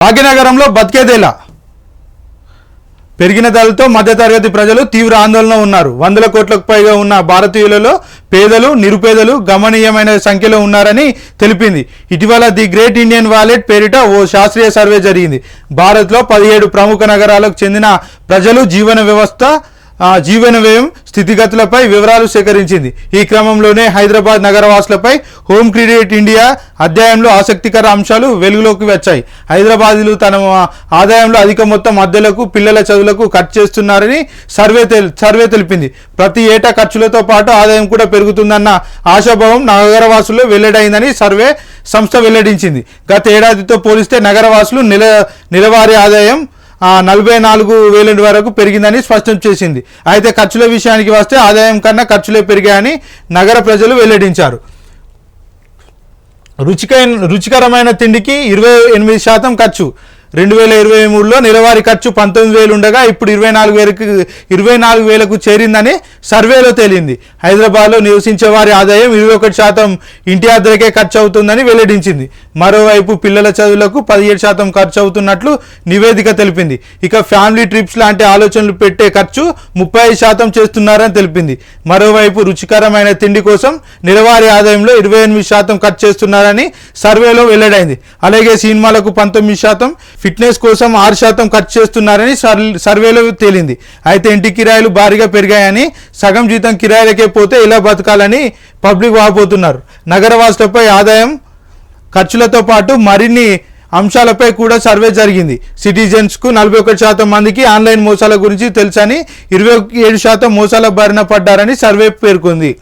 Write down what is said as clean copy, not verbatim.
భాగ్యనగరంలో బతికేదేలా పెరిగిన ధరలతో మధ్యతరగతి ప్రజలు తీవ్ర ఆందోళన ఉన్నారు. 100 కోట్లకు పైగా ఉన్న భారతీయులలో పేదలు, నిరుపేదలు గమనీయమైన సంఖ్యలో ఉన్నారని తెలిపింది. ఇటీవల ది గ్రేట్ ఇండియన్ వాలెట్ పేరిట ఓ శాస్త్రీయ సర్వే జరిగింది. భారత్లో 17 ప్రముఖ నగరాలకు చెందిన ప్రజలు జీవన వ్యయం స్థితిగతులపై వివరాలు సేకరించింది. ఈ క్రమంలోనే హైదరాబాద్ నగరవాసులపై హోమ్ క్రెడిట్ ఇండియా అధ్యాయంలో ఆసక్తికర అంశాలు వెలుగులోకి వచ్చాయి. హైదరాబాదీలు తన ఆదాయంలో అధిక మొత్తం అద్దెలకు, పిల్లల చదువులకు ఖర్చు చేస్తున్నారని సర్వే తెలిపింది. ప్రతి ఏటా ఖర్చులతో పాటు ఆదాయం కూడా పెరుగుతుందన్న ఆశాభావం నగరవాసుల్లో వెల్లడైందని సర్వే సంస్థ వెల్లడించింది. గత ఏడాదితో పోలిస్తే నగరవాసులు నెలవారీ ఆదాయం 44,000 వరకు పెరిగిందని స్పష్టం చేసింది. అయితే ఖర్చుల విషయానికి వస్తే ఆదాయం కన్నా ఖర్చులే పెరిగాయని నగర ప్రజలు వెల్లడించారు. రుచికరమైన తిండికి 28% ఖర్చు. 2023లో నెలవారీ ఖర్చు 19,000 ఉండగా ఇప్పుడు 24,000కు చేరిందని సర్వేలో తేలింది. హైదరాబాద్లో నివసించే వారి ఆదాయం 21% ఇంటి అద్దెకే ఖర్చు అవుతుందని వెల్లడించింది. మరోవైపు పిల్లల చదువులకు 17% ఖర్చు అవుతున్నట్లు నివేదిక తెలిపింది. ఇక ఫ్యామిలీ ట్రిప్స్ లాంటి ఆలోచనలు పెట్టే ఖర్చు 35% చేస్తున్నారని తెలిపింది. మరోవైపు రుచికరమైన తిండి కోసం నెలవారీ ఆదాయంలో 28% ఖర్చు చేస్తున్నారని సర్వేలో వెల్లడైంది. అలాగే సినిమాలకు 19%, ఫిట్నెస్ కోసం 6% ఖర్చు చేస్తున్నారని సర్వేలో తేలింది. అయితే ఇంటి కిరాయిలు భారీగా పెరిగాయని, సగం జీతం కిరాయిలకే పోతే ఇలా బతకాలని పబ్లిక్ వాపోతున్నారు. నగరవాసులపై ఆదాయం, ఖర్చులతో పాటు మరిన్ని అంశాలపై కూడా సర్వే జరిగింది. సిటిజన్స్కు 41% మందికి ఆన్లైన్ మోసాల గురించి తెలుసని, 27% మోసాల బారిన పడ్డారని సర్వే పేర్కొంది.